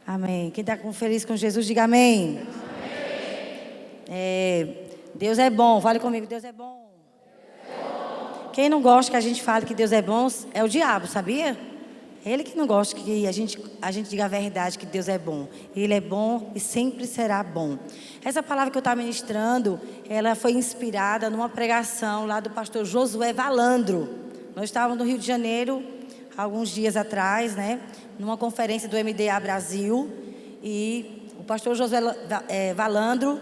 Amém. Quem está feliz com Jesus, diga amém. Deus é bom. Fale comigo, Deus é bom. Quem não gosta que a gente fale que Deus é bom é o diabo, sabia? Ele que não gosta que a gente diga a verdade, que Deus é bom. Ele é bom e sempre será bom. Essa palavra que eu estava ministrando, ela foi inspirada numa pregação lá do pastor Josué Valandro. Nós estávamos no Rio de Janeiro, alguns dias atrás, né? Numa conferência do MDA Brasil. E o pastor Josué Valandro,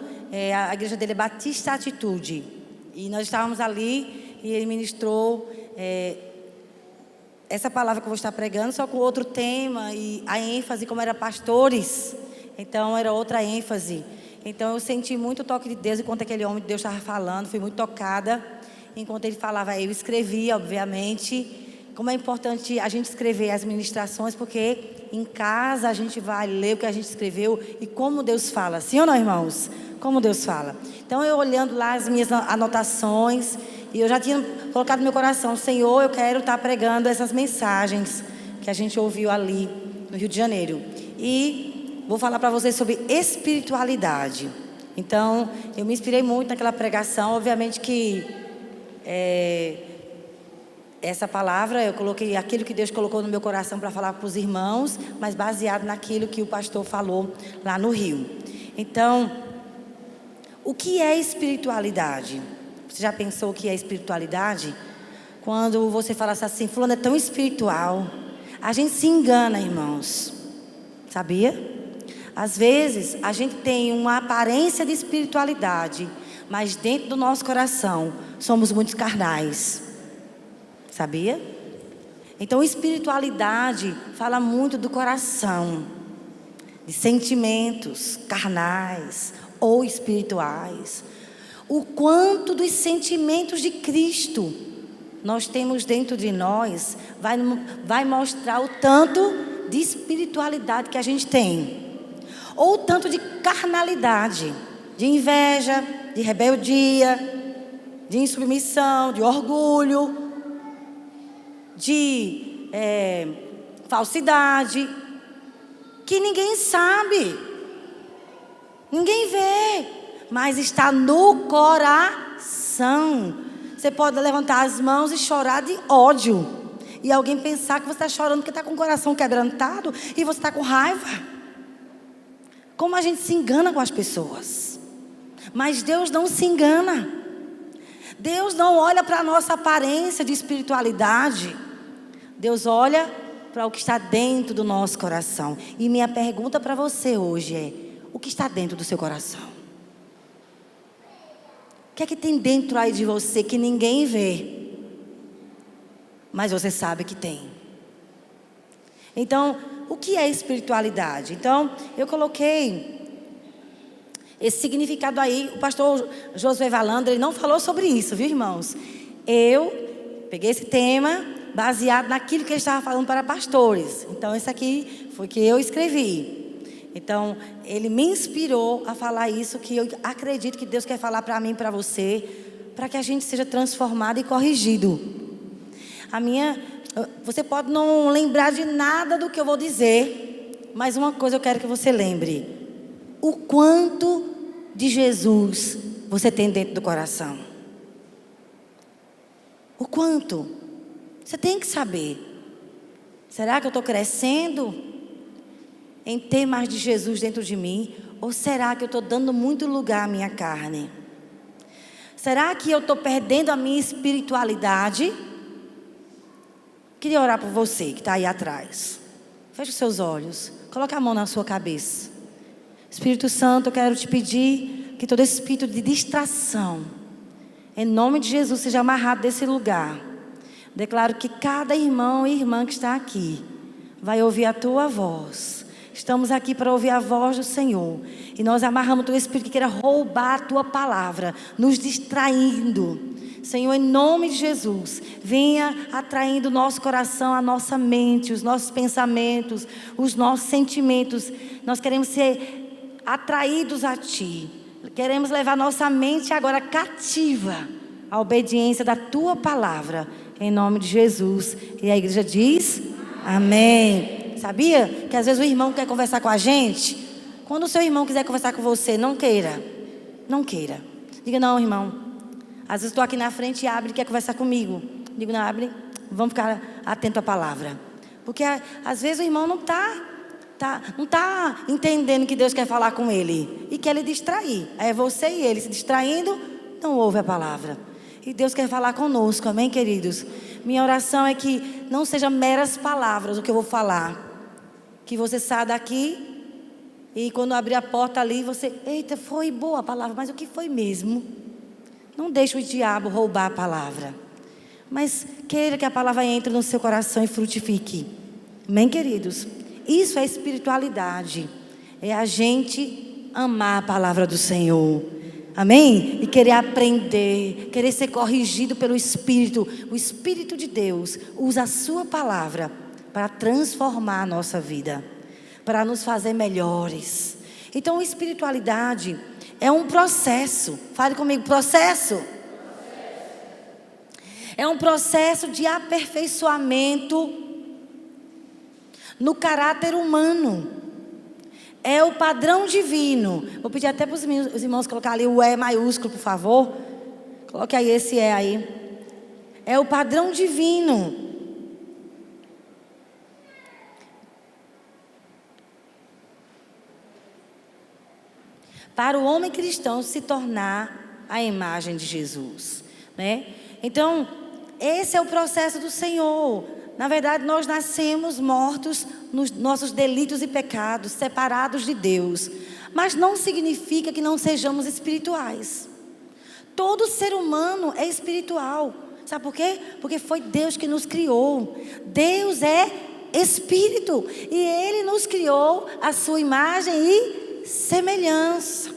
a igreja dele é Batista Atitude. E nós estávamos ali e ele ministrou essa palavra que eu vou estar pregando, só com outro tema, e a ênfase, como era pastores, então era outra ênfase. Então eu senti muito o toque de Deus enquanto aquele homem de Deus estava falando, fui muito tocada. Enquanto ele falava, eu escrevia, obviamente. Como é importante a gente escrever as ministrações, porque em casa a gente vai ler o que a gente escreveu e como Deus fala. Sim ou não, irmãos? Como Deus fala. Então eu olhando lá as minhas anotações, e eu já tinha colocado no meu coração, Senhor, eu quero estar pregando essas mensagens que a gente ouviu ali no Rio de Janeiro. E vou falar para vocês sobre espiritualidade. Então, eu me inspirei muito naquela pregação. Obviamente que essa palavra, eu coloquei aquilo que Deus colocou no meu coração para falar para os irmãos, mas baseado naquilo que o pastor falou lá no Rio. Então, o que é espiritualidade? Você já pensou o que é espiritualidade? Quando você fala assim, fulano é tão espiritual, a gente se engana, irmãos. Sabia? Às vezes, a gente tem uma aparência de espiritualidade, mas dentro do nosso coração, somos muito carnais. Sabia? Então, espiritualidade fala muito do coração, de sentimentos carnais ou espirituais. O quanto dos sentimentos de Cristo nós temos dentro de nós vai mostrar o tanto de espiritualidade que a gente tem, ou o tanto de carnalidade, de inveja, de rebeldia, de insubmissão, de orgulho, de falsidade, que ninguém sabe, ninguém vê, mas está no coração. Você pode levantar as mãos e chorar de ódio, e alguém pensar que você está chorando porque está com o coração quebrantado e você está com raiva. Como a gente se engana com as pessoas. Mas Deus não se engana. Deus não olha para a nossa aparência de espiritualidade. Deus olha para o que está dentro do nosso coração. E minha pergunta para você hoje é: o que está dentro do seu coração? O que é que tem dentro aí de você que ninguém vê, mas você sabe que tem? Então, o que é espiritualidade? Então, eu coloquei esse significado aí. O pastor Josué Valandro, ele não falou sobre isso, viu, irmãos? Eu peguei esse tema baseado naquilo que ele estava falando para pastores. Então, esse aqui foi que eu escrevi. Então, ele me inspirou a falar isso, que eu acredito que Deus quer falar para mim e para você, para que a gente seja transformado e corrigido. Você pode não lembrar de nada do que eu vou dizer, mas uma coisa eu quero que você lembre: o quanto de Jesus você tem dentro do coração. O quanto? Você tem que saber. Será que eu estou crescendo em ter mais de Jesus dentro de mim? Ou será que eu estou dando muito lugar à minha carne? Será que eu estou perdendo a minha espiritualidade? Queria orar por você que está aí atrás. Feche os seus olhos. Coloque a mão na sua cabeça. Espírito Santo, eu quero te pedir que todo espírito de distração, em nome de Jesus, seja amarrado desse lugar. Declaro que cada irmão e irmã que está aqui vai ouvir a tua voz. Estamos aqui para ouvir a voz do Senhor. E nós amarramos todo espírito que queira roubar a tua palavra, nos distraindo. Senhor, em nome de Jesus, venha atraindo o nosso coração, a nossa mente, os nossos pensamentos, os nossos sentimentos. Nós queremos ser atraídos a Ti. Queremos levar nossa mente agora cativa à obediência da Tua palavra, em nome de Jesus. E a igreja diz: amém. Sabia? Que às vezes o irmão quer conversar com a gente. Quando o seu irmão quiser conversar com você, não queira. Não queira. Diga, não, irmão. Às vezes estou aqui na frente e abre e quer conversar comigo. Digo, não, abre. Vamos ficar atento à palavra. Porque às vezes o irmão não está entendendo que Deus quer falar com ele. E quer lhe distrair. Aí é você e ele se distraindo, não ouve a palavra. E Deus quer falar conosco, amém, queridos? Minha oração é que não sejam meras palavras o que eu vou falar. Que você saia daqui e quando abrir a porta ali, você... Eita, foi boa a palavra, mas o que foi mesmo? Não deixe o diabo roubar a palavra. Mas queira que a palavra entre no seu coração e frutifique. Amém, queridos? Isso é espiritualidade. É a gente amar a palavra do Senhor. Amém? E querer aprender, querer ser corrigido pelo Espírito. O Espírito de Deus usa a sua palavra para transformar a nossa vida, para nos fazer melhores. Então, espiritualidade é um processo. Fale comigo, processo. É um processo de aperfeiçoamento no caráter humano. É o padrão divino. Vou pedir até para os irmãos colocar ali o E maiúsculo, por favor. Coloque aí esse E aí. É o padrão divino. Para o homem cristão se tornar a imagem de Jesus, né? Então, esse é o processo do Senhor. Na verdade, nós nascemos mortos nos nossos delitos e pecados, separados de Deus. Mas não significa que não sejamos espirituais. Todo ser humano é espiritual. Sabe por quê? Porque foi Deus que nos criou. Deus é espírito. E Ele nos criou a sua imagem e semelhança.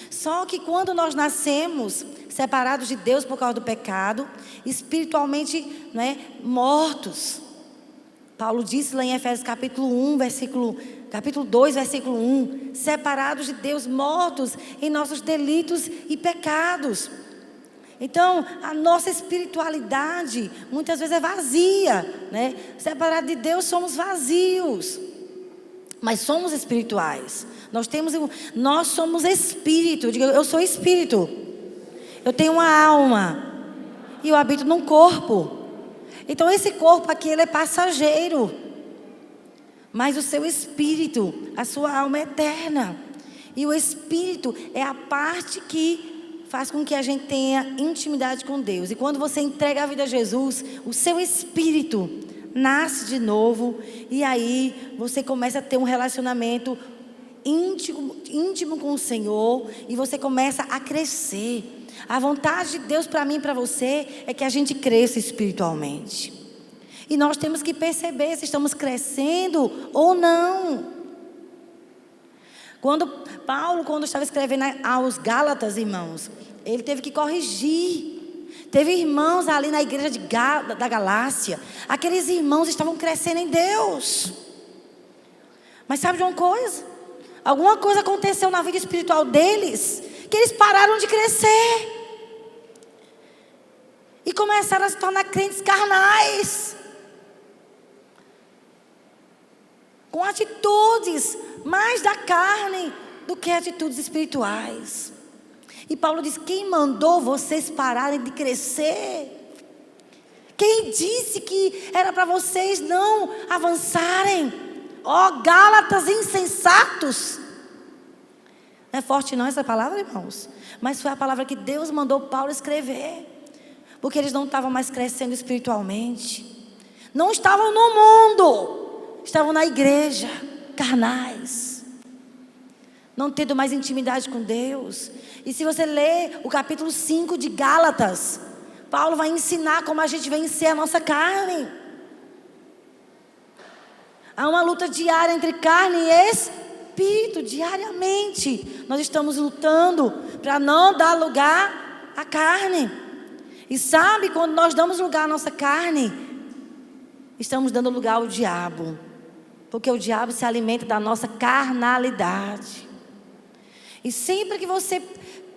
Só que quando nós nascemos separados de Deus por causa do pecado, espiritualmente, né, mortos. Paulo disse lá em Efésios capítulo 2, versículo 1, separados de Deus, mortos em nossos delitos e pecados. Então, a nossa espiritualidade muitas vezes é vazia, né? Separados de Deus, somos vazios. Mas somos espirituais. Nós somos espírito. Diga, eu sou espírito. Eu tenho uma alma. E eu habito num corpo. Então esse corpo aqui, ele é passageiro. Mas o seu espírito, a sua alma é eterna. E o espírito é a parte que faz com que a gente tenha intimidade com Deus. E quando você entrega a vida a Jesus, o seu espírito nasce de novo. E aí você começa a ter um relacionamento íntimo com o Senhor. E você começa a crescer. A vontade de Deus para mim e para você é que a gente cresça espiritualmente. E nós temos que perceber se estamos crescendo ou não. Quando estava escrevendo aos Gálatas, irmãos, ele teve que corrigir. Teve irmãos ali na igreja da Galácia. Aqueles irmãos estavam crescendo em Deus. Mas sabe de uma coisa? Alguma coisa aconteceu na vida espiritual deles, que eles pararam de crescer. E começaram a se tornar crentes carnais. Com atitudes mais da carne do que atitudes espirituais. E Paulo diz, quem mandou vocês pararem de crescer? Quem disse que era para vocês não avançarem? Ó, Gálatas insensatos. Não é forte não essa palavra, irmãos? Mas foi a palavra que Deus mandou Paulo escrever. Porque eles não estavam mais crescendo espiritualmente. Não estavam no mundo. Estavam na igreja, carnais. Não tendo mais intimidade com Deus. E se você ler o capítulo 5 de Gálatas, Paulo vai ensinar como a gente vencer a nossa carne. Há uma luta diária entre carne e espírito, diariamente. Nós estamos lutando para não dar lugar à carne. E sabe, quando nós damos lugar à nossa carne, estamos dando lugar ao diabo. Porque o diabo se alimenta da nossa carnalidade. E sempre que você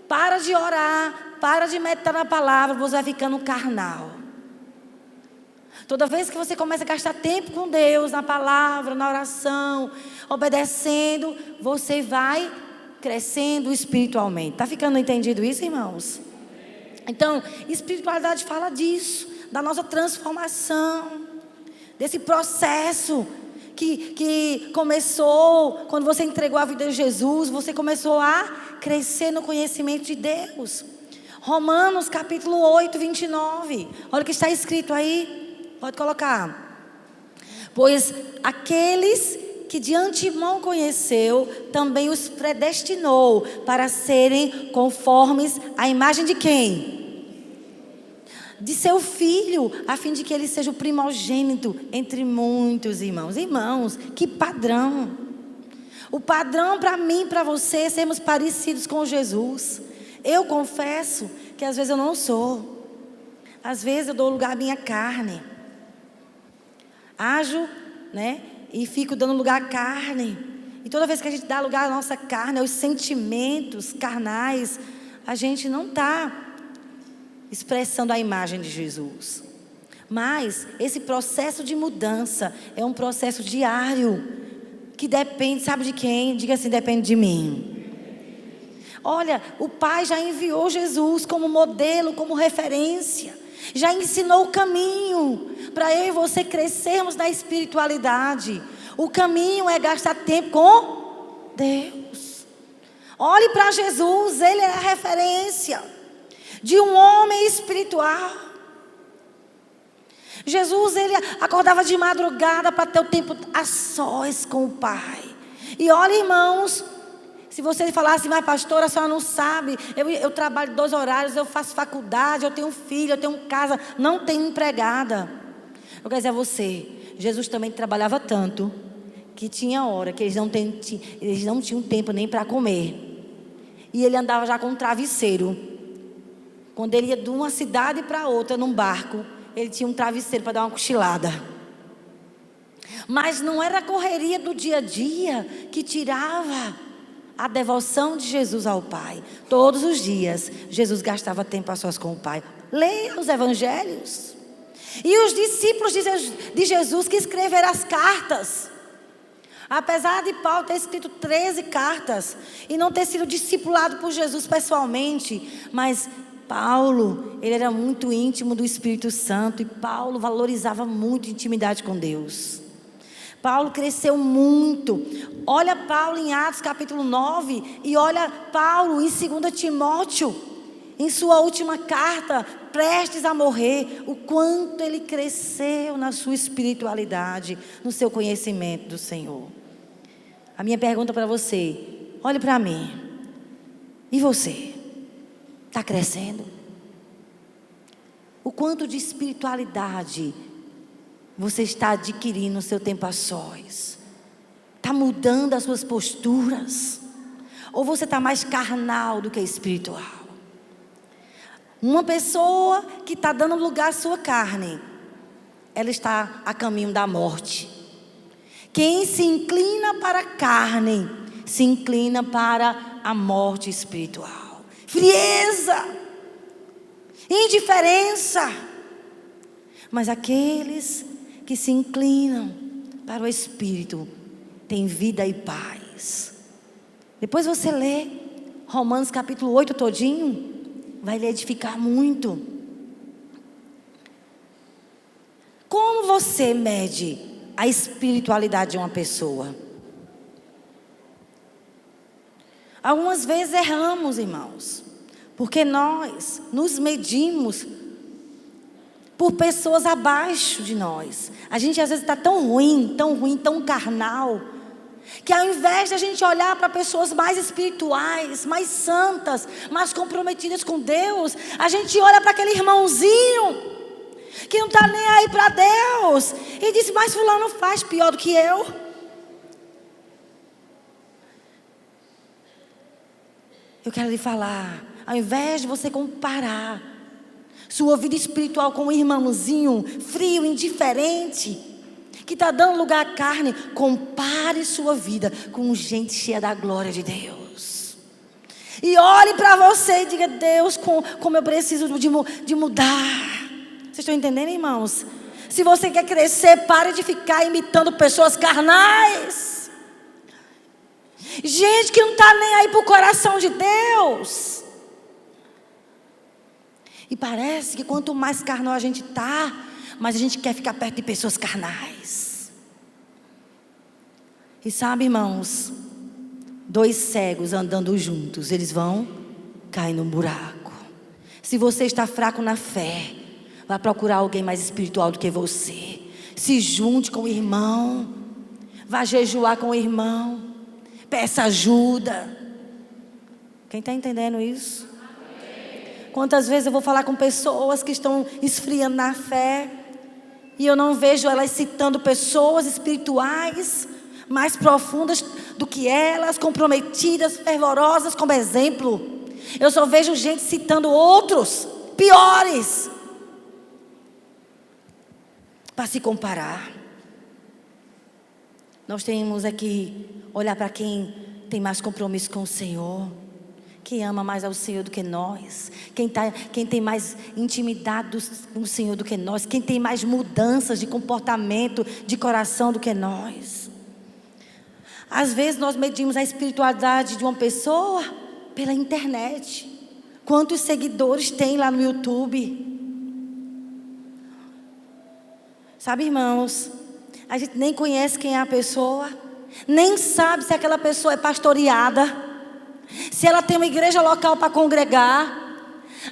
para de orar, para de meditar na palavra, você vai ficando carnal. Toda vez que você começa a gastar tempo com Deus, na palavra, na oração, obedecendo, você vai crescendo espiritualmente. Está ficando entendido isso, irmãos? Então, espiritualidade fala disso, da nossa transformação, desse processo que começou quando você entregou a vida a Jesus. Você começou a crescer no conhecimento de Deus. Romanos capítulo 8, 29. Olha o que está escrito aí. Pode colocar. Pois aqueles que de antemão conheceu, também os predestinou para serem conformes à imagem de quem? De seu filho, a fim de que ele seja o primogênito entre muitos irmãos. Irmãos, que padrão! O padrão para mim e para você é sermos parecidos com Jesus. Eu confesso que às vezes eu não sou. Às vezes eu dou lugar à minha carne. Ajo, né? E fico dando lugar à carne. E toda vez que a gente dá lugar à nossa carne, aos sentimentos carnais, a gente não está expressando a imagem de Jesus. Mas esse processo de mudança é um processo diário, que depende, sabe de quem? Diga assim, depende de mim. Olha, o Pai já enviou Jesus como modelo, como referência. Já ensinou o caminho para eu e você crescermos na espiritualidade. O caminho é gastar tempo com Deus. Olhe para Jesus, Ele é a referência de um homem espiritual. Jesus, ele acordava de madrugada para ter o tempo a sós com o Pai. E olha, irmãos, se você falasse, mas pastora, a senhora não sabe, eu trabalho 2 horários, eu faço faculdade, eu tenho um filho, eu tenho casa, não tenho empregada. Eu quero dizer a você, Jesus também trabalhava tanto, que tinha hora que eles não tinham tempo nem para comer. E ele andava já com um travesseiro. Quando ele ia de uma cidade para outra num barco, ele tinha um travesseiro para dar uma cochilada. Mas não era a correria do dia a dia que tirava a devoção de Jesus ao Pai. Todos os dias, Jesus gastava tempo a sós com o Pai. Leia os evangelhos. E os discípulos de Jesus que escreveram as cartas. Apesar de Paulo ter escrito 13 cartas e não ter sido discipulado por Jesus pessoalmente, mas Paulo, ele era muito íntimo do Espírito Santo, e Paulo valorizava muito a intimidade com Deus. Paulo cresceu muito. Olha Paulo em Atos capítulo 9 e olha Paulo em 2 Timóteo, em sua última carta, prestes a morrer, o quanto ele cresceu na sua espiritualidade, no seu conhecimento do Senhor. A minha pergunta para você, olhe para mim, e você? Está crescendo? O quanto de espiritualidade você está adquirindo no seu tempo a sós? Está mudando as suas posturas? Ou você está mais carnal do que espiritual? Uma pessoa que está dando lugar à sua carne, ela está a caminho da morte. Quem se inclina para a carne, se inclina para a morte espiritual. Frieza, indiferença. Mas aqueles que se inclinam para o Espírito têm vida e paz. Depois você lê Romanos capítulo 8 todinho, vai lhe edificar muito. Como você mede a espiritualidade de uma pessoa? Algumas vezes erramos, irmãos, porque nós nos medimos por pessoas abaixo de nós. A gente às vezes está tão ruim, tão carnal, que ao invés de a gente olhar para pessoas mais espirituais, mais santas, mais comprometidas com Deus, a gente olha para aquele irmãozinho que não está nem aí para Deus e diz, mas fulano faz pior do que eu. Eu quero lhe falar, ao invés de você comparar sua vida espiritual com um irmãozinho frio, indiferente, que está dando lugar à carne, compare sua vida com gente cheia da glória de Deus. E olhe para você e diga, Deus, como eu preciso de mudar. Vocês estão entendendo, irmãos? Se você quer crescer, pare de ficar imitando pessoas carnais. Gente que não está nem aí para o coração de Deus. E parece que quanto mais carnal a gente está, mais a gente quer ficar perto de pessoas carnais. E sabe, irmãos, 2 cegos andando juntos, eles vão cair num buraco. Se você está fraco na fé, vá procurar alguém mais espiritual do que você. Se junte com o irmão. Vá jejuar com o irmão. Peça ajuda. Quem está entendendo isso? Quantas vezes eu vou falar com pessoas que estão esfriando na fé, e eu não vejo elas citando pessoas espirituais mais profundas do que elas, comprometidas, fervorosas como exemplo. Eu só vejo gente citando outros piores para se comparar. Nós temos aqui olhar para quem tem mais compromisso com o Senhor, quem ama mais ao Senhor do que nós, quem tem mais intimidade com o Senhor do que nós, quem tem mais mudanças de comportamento, de coração do que nós. Às vezes nós medimos a espiritualidade de uma pessoa pela internet. Quantos seguidores tem lá no YouTube? Sabe, irmãos, a gente nem conhece quem é a pessoa, nem sabe se aquela pessoa é pastoreada, se ela tem uma igreja local para congregar.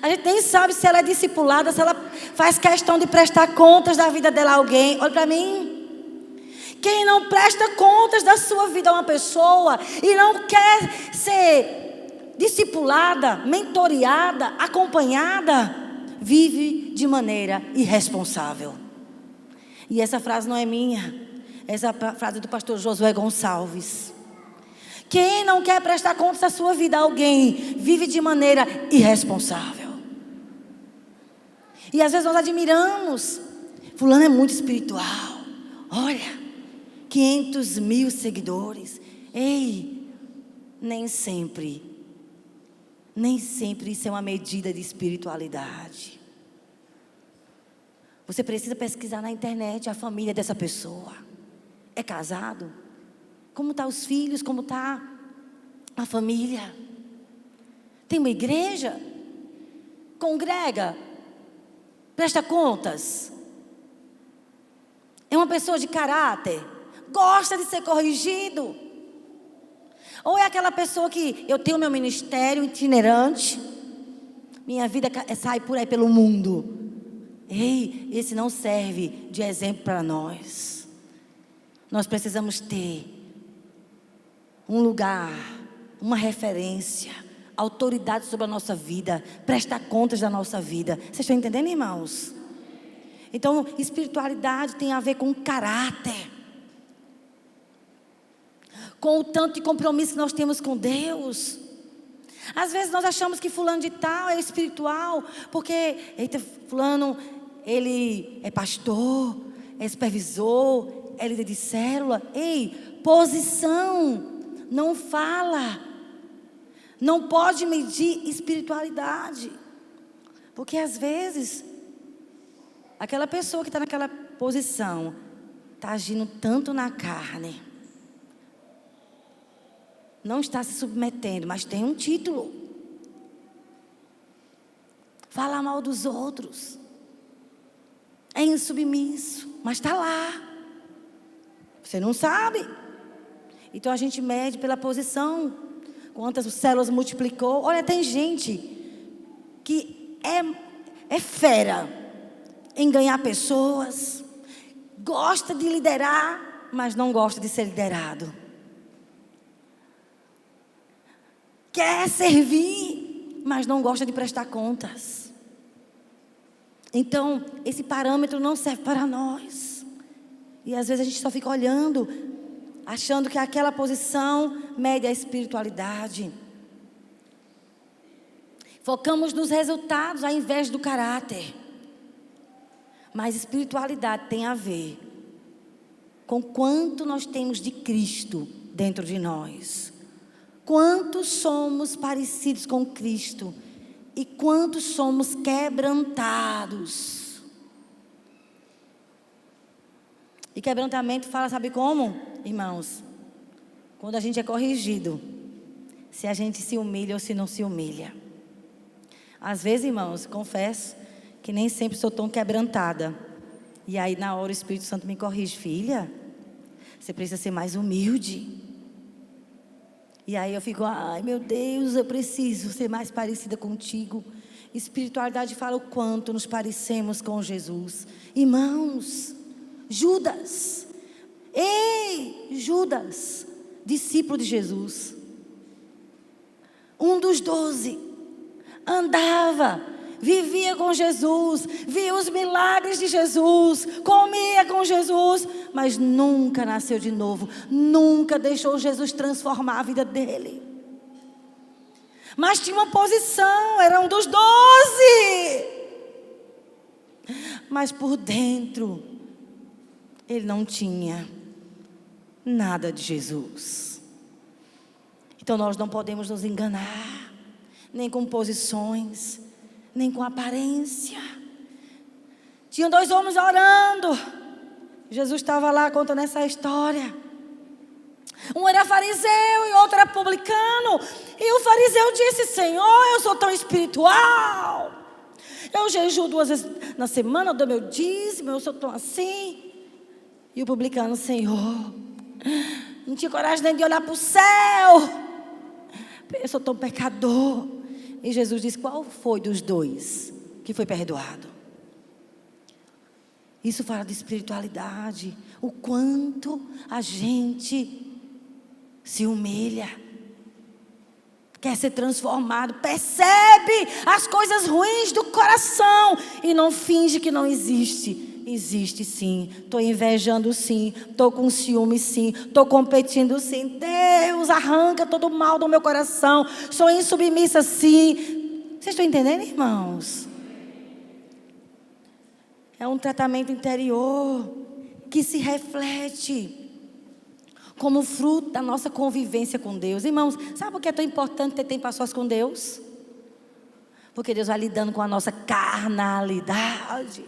A gente nem sabe se ela é discipulada, se ela faz questão de prestar contas da vida dela a alguém. Olha para mim. Quem não presta contas da sua vida a uma pessoa e não quer ser discipulada, mentoreada, acompanhada, vive de maneira irresponsável. E essa frase não é minha, essa frase é do pastor Josué Gonçalves. Quem não quer prestar contas da sua vida a alguém, vive de maneira irresponsável. E às vezes nós admiramos, fulano é muito espiritual, olha, 500 mil seguidores. Ei, nem sempre isso é uma medida de espiritualidade. Você precisa pesquisar na internet a família dessa pessoa. É casado? Como estão os filhos? Como está a família? Tem uma igreja? Congrega? Presta contas? É uma pessoa de caráter? Gosta de ser corrigido? Ou é aquela pessoa que eu tenho meu ministério itinerante, minha vida sai por aí pelo mundo? Ei, esse não serve de exemplo para nós. Nós precisamos ter um lugar, uma referência, autoridade sobre a nossa vida, prestar contas da nossa vida. Vocês estão entendendo, irmãos? Então, espiritualidade tem a ver com caráter, com o tanto de compromisso que nós temos com Deus. Às vezes nós achamos que fulano de tal é espiritual, porque, eita, fulano, ele é pastor, é supervisor, é líder de célula. Ei, posição não fala. Não pode medir espiritualidade. Porque às vezes, aquela pessoa que está naquela posição, está agindo tanto na carne, não está se submetendo, mas tem um título. Fala mal dos outros. É insubmisso, mas está lá. Você não sabe. Então a gente mede pela posição. Quantas células multiplicou. Olha, tem gente que é fera em ganhar pessoas. Gosta de liderar, mas não gosta de ser liderado. Quer servir, mas não gosta de prestar contas. Então, esse parâmetro não serve para nós. E às vezes a gente só fica olhando, achando que aquela posição mede a espiritualidade. Focamos nos resultados ao invés do caráter. Mas espiritualidade tem a ver com quanto nós temos de Cristo dentro de nós. Quanto somos parecidos com Cristo e quanto somos quebrantados. E quebrantamento fala, sabe como, irmãos? Quando a gente é corrigido, se a gente se humilha ou se não se humilha. Às vezes, irmãos, confesso que nem sempre sou tão quebrantada. E aí na hora o Espírito Santo me corrige: filha, você precisa ser mais humilde. E aí eu fico: ai meu Deus, eu preciso ser mais parecida contigo. Espiritualidade fala o quanto nos parecemos com Jesus. Irmãos, Judas, Judas, discípulo de Jesus, um dos 12, andava, vivia com Jesus, via os milagres de Jesus, comia com Jesus, mas nunca nasceu de novo, nunca deixou Jesus transformar a vida dele. Mas tinha uma posição, era um dos 12, mas por dentro ele não tinha nada de Jesus. Então nós não podemos nos enganar, nem com posições, nem com aparência. Tinham 2 homens orando. Jesus estava lá contando essa história. Um era fariseu e outro era publicano. E o fariseu disse: Senhor, eu sou tão espiritual, eu jejuo 2 vezes na semana, eu dou meu dízimo, eu sou tão assim. E o publicano: Senhor, não tinha coragem nem de olhar para o céu, eu sou tão pecador. E Jesus disse: qual foi dos 2 que foi perdoado? Isso fala de espiritualidade, o quanto a gente se humilha, quer ser transformado, percebe as coisas ruins do coração e não finge que não existe. Existe sim, estou invejando sim, estou com ciúme sim, estou competindo sim. Deus, arranca todo o mal do meu coração, sou insubmissa sim. Vocês estão entendendo, irmãos? É um tratamento interior que se reflete como fruto da nossa convivência com Deus. Irmãos, sabe por que é tão importante ter tempo a sós com Deus? Porque Deus vai lidando com a nossa carnalidade.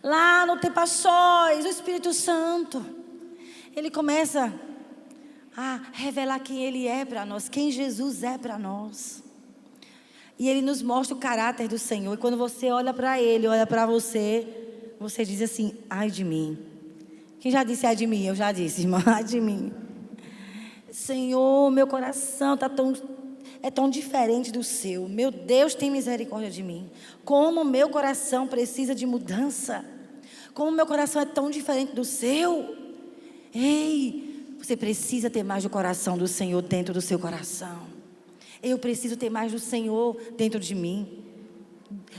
Lá no tempo a sós, o Espírito Santo, Ele começa a revelar quem Ele é para nós, quem Jesus é para nós. E Ele nos mostra o caráter do Senhor. E quando você olha para Ele, olha para você, você diz assim: ai de mim. Quem já disse ai de mim? Eu já disse, irmã, ai de mim. Senhor, meu coração é tão diferente do seu. Meu Deus, tem misericórdia de mim. Como meu coração precisa de mudança. Como meu coração é tão diferente do seu. Ei, você precisa ter mais do coração do Senhor dentro do seu coração. Eu preciso ter mais do Senhor dentro de mim,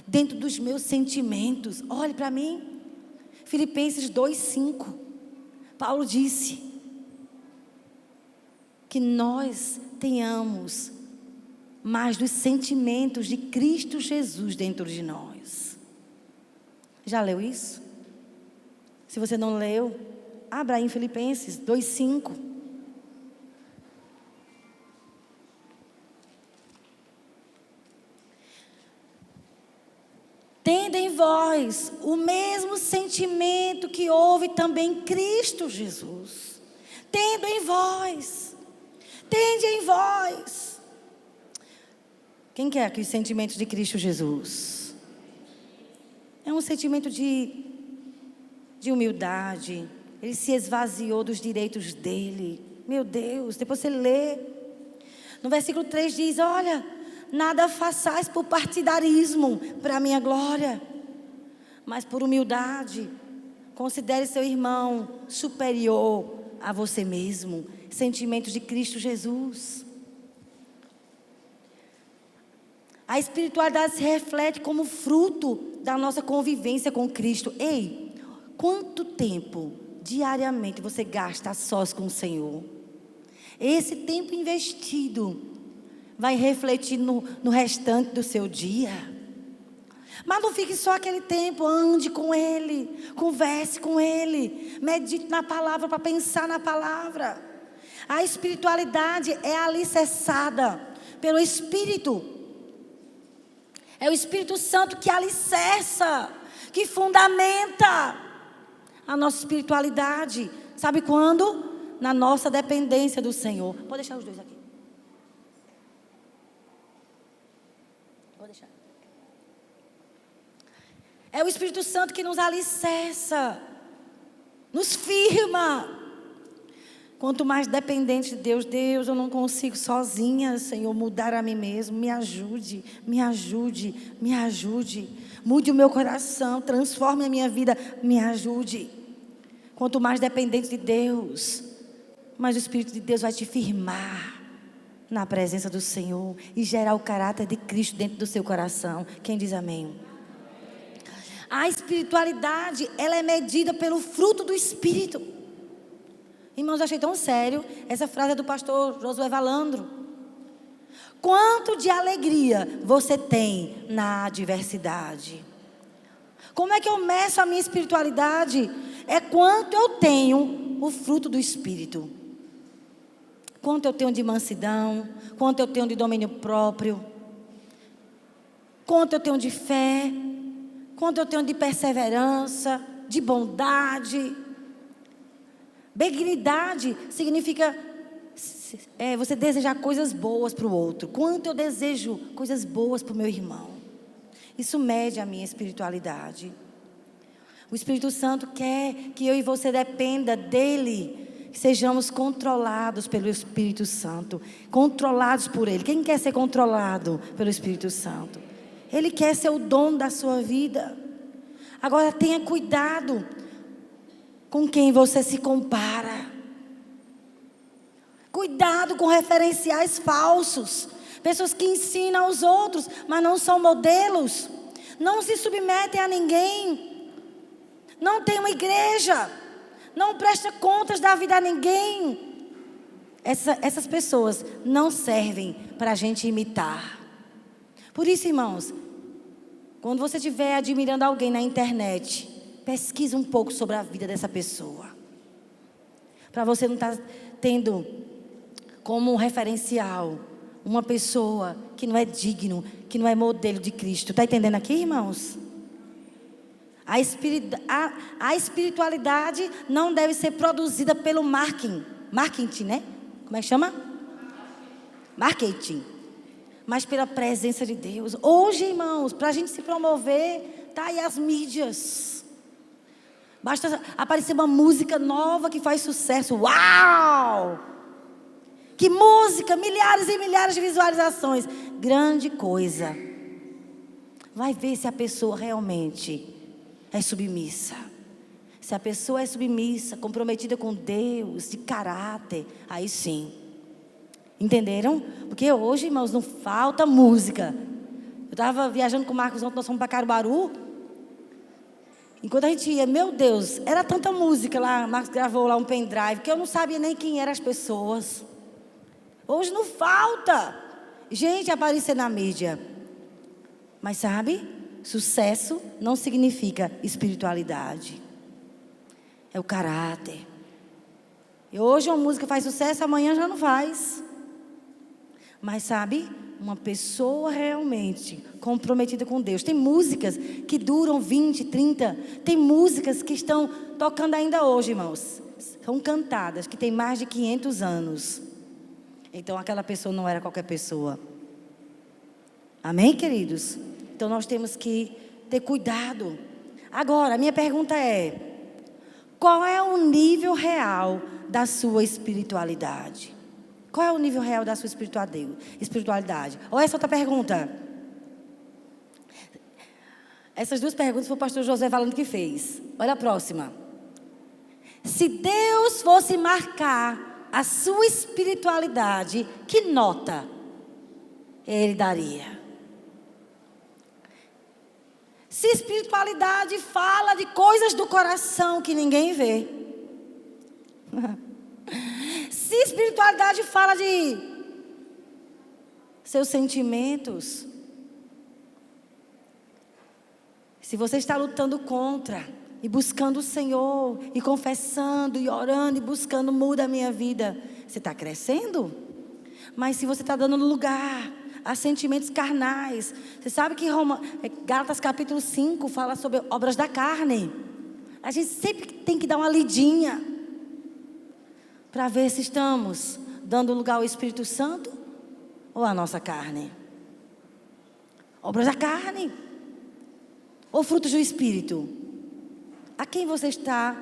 dentro dos meus sentimentos. Olhe para mim. Filipenses 2:5. Paulo disse que nós tenhamos mais dos sentimentos de Cristo Jesus dentro de nós. Já leu isso? Se você não leu, abra aí em Filipenses 2:5. Tendo em vós o mesmo sentimento que houve também em Cristo Jesus. Tendo em vós. Tende em vós. Quem quer aqui os sentimentos de Cristo Jesus? É um sentimento de humildade. Ele se esvaziou dos direitos dele. Meu Deus, depois você lê. No versículo 3 diz: olha, nada façais por partidarismo para a minha glória, mas por humildade. Considere seu irmão superior a você mesmo. Sentimentos de Cristo Jesus. A espiritualidade se reflete como fruto da nossa convivência com Cristo. Ei, quanto tempo diariamente você gasta a sós com o Senhor? Esse tempo investido vai refletir no restante do seu dia. Mas não fique só aquele tempo, ande com Ele, converse com Ele, medite na palavra para pensar na palavra. A espiritualidade é alicerçada pelo Espírito. É o Espírito Santo que alicerça, que fundamenta a nossa espiritualidade. Sabe quando? Na nossa dependência do Senhor. Pode deixar os dois aqui. Pode deixar. É o Espírito Santo que nos alicerça, nos firma. Quanto mais dependente de Deus, Deus, eu não consigo sozinha, Senhor, mudar a mim mesmo. Me ajude, me ajude, me ajude. Mude o meu coração, transforme a minha vida, me ajude. Quanto mais dependente de Deus, mais o Espírito de Deus vai te firmar na presença do Senhor e gerar o caráter de Cristo dentro do seu coração. Quem diz amém? A espiritualidade, ela é medida pelo fruto do Espírito. Irmãos, eu achei tão sério. Essa frase é do pastor Josué Valandro. Quanto de alegria você tem na adversidade? Como é que eu meço a minha espiritualidade? É quanto eu tenho o fruto do Espírito. Quanto eu tenho de mansidão, quanto eu tenho de domínio próprio, quanto eu tenho de fé, quanto eu tenho de perseverança, de bondade. Benignidade significa você desejar coisas boas para o outro. Quanto eu desejo coisas boas para o meu irmão. Isso mede a minha espiritualidade. O Espírito Santo quer que eu e você dependa dele. Que sejamos controlados pelo Espírito Santo. Controlados por ele. Quem quer ser controlado pelo Espírito Santo? Ele quer ser o dono da sua vida. Agora tenha cuidado com quem você se compara. Cuidado com referenciais falsos. Pessoas que ensinam aos outros, mas não são modelos. Não se submetem a ninguém. Não tem uma igreja. Não presta contas da vida a ninguém. Essas pessoas não servem para a gente imitar. Por isso, irmãos, quando você estiver admirando alguém na internet, pesquise um pouco sobre a vida dessa pessoa. Para você não estar tendo como um referencial uma pessoa que não é digno, que não é modelo de Cristo. Está entendendo aqui, irmãos? A espiritualidade não deve ser produzida pelo marketing, né? Como é que chama? Marketing. Mas pela presença de Deus. Hoje, irmãos, para a gente se promover, tá aí as mídias. Basta aparecer uma música nova que faz sucesso. Uau! Que música! Milhares e milhares de visualizações. Grande coisa. Vai ver se a pessoa realmente é submissa. Se a pessoa é submissa, comprometida com Deus, de caráter, aí sim. Entenderam? Porque hoje, irmãos, não falta música. Eu estava viajando com o Marcos ontem, nós fomos para Caruaru. Enquanto a gente ia, meu Deus, era tanta música lá. O Marcos gravou lá um pendrive, que eu não sabia nem quem eram as pessoas. Hoje não falta gente aparecer na mídia. Mas sabe, sucesso não significa espiritualidade. É o caráter. E hoje uma música faz sucesso, amanhã já não faz. Mas sabe, uma pessoa realmente comprometida com Deus. Tem músicas que duram 20, 30. Tem músicas que estão tocando ainda hoje, irmãos. São cantadas, que tem mais de 500 anos. Então aquela pessoa não era qualquer pessoa. Amém, queridos? Então nós temos que ter cuidado. Agora, a minha pergunta é: qual é o nível real da sua espiritualidade? Qual é o nível real da sua espiritualidade? Ou essa outra pergunta? Essas duas perguntas foi o pastor José Valando que fez. Olha a próxima. Se Deus fosse marcar a sua espiritualidade, que nota Ele daria? Se espiritualidade fala de coisas do coração que ninguém vê. Se espiritualidade fala de seus sentimentos. Se você está lutando contra e buscando o Senhor, e confessando, e orando, e buscando, muda a minha vida, você está crescendo. Mas se você está dando lugar a sentimentos carnais, você sabe que Gálatas capítulo 5 fala sobre obras da carne. A gente sempre tem que dar uma lidinha para ver se estamos dando lugar ao Espírito Santo ou à nossa carne. Obras da carne ou frutos do Espírito? A quem você está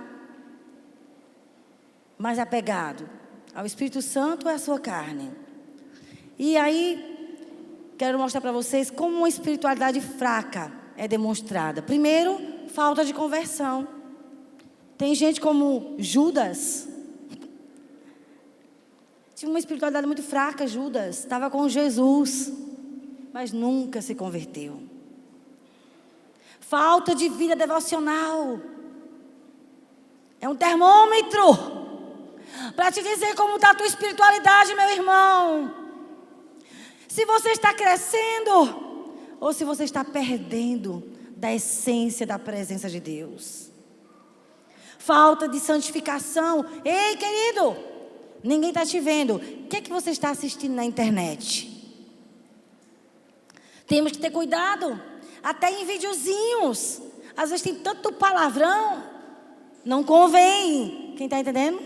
mais apegado? Ao Espírito Santo ou à sua carne? E aí, quero mostrar para vocês como uma espiritualidade fraca é demonstrada. Primeiro, falta de conversão. Tem gente como Judas. Tinha uma espiritualidade muito fraca, Judas. Estava com Jesus, mas nunca se converteu. Falta de vida devocional. É um termômetro para te dizer como está a tua espiritualidade, meu irmão. Se você está crescendo ou se você está perdendo da essência da presença de Deus. Falta de santificação. Ei, querido, ninguém está te vendo. O que é que você está assistindo na internet? Temos que ter cuidado. Até em videozinhos. Às vezes tem tanto palavrão. Não convém. Quem está entendendo?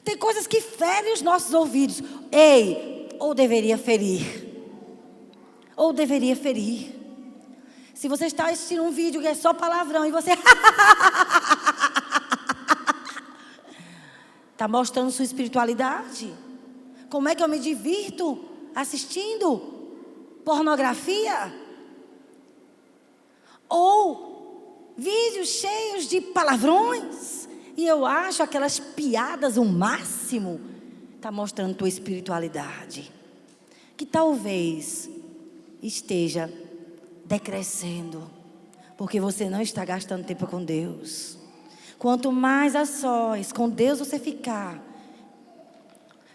Tem coisas que ferem os nossos ouvidos. Ei, ou deveria ferir. Ou deveria ferir. Se você está assistindo um vídeo que é só palavrão e você está mostrando sua espiritualidade. Como é que eu me divirto assistindo pornografia? Ou vídeos cheios de palavrões. E eu acho aquelas piadas o máximo. Está mostrando tua espiritualidade. Que talvez esteja decrescendo. Porque você não está gastando tempo com Deus. Quanto mais a sós com Deus você ficar.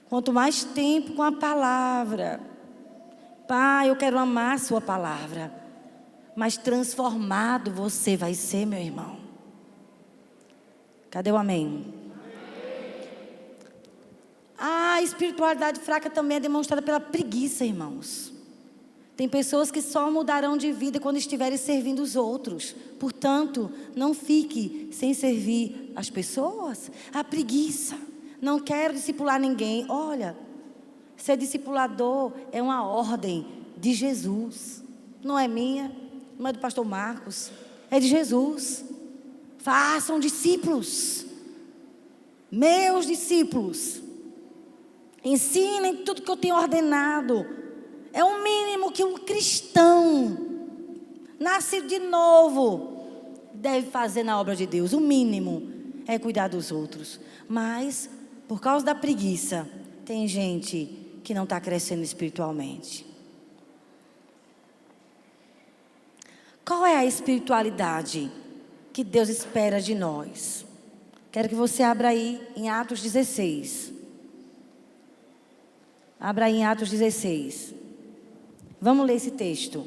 Quanto mais tempo com a palavra. Pai, eu quero amar a sua palavra. Mas transformado você vai ser, meu irmão. Cadê o amém? A espiritualidade fraca também é demonstrada pela preguiça, irmãos. Tem pessoas que só mudarão de vida quando estiverem servindo os outros. Portanto, não fique sem servir as pessoas. A preguiça. Não quero discipular ninguém. Olha, ser discipulador é uma ordem de Jesus. Não é minha, não é do pastor Marcos. É de Jesus. Façam discípulos. Meus discípulos. Ensinem tudo que eu tenho ordenado. É o mínimo que um cristão, nascido de novo, deve fazer na obra de Deus. O mínimo é cuidar dos outros. Mas, por causa da preguiça, tem gente que não está crescendo espiritualmente. Qual é a espiritualidade que Deus espera de nós? Quero que você abra aí em Atos 16. Abra aí em Atos 16. Vamos ler esse texto.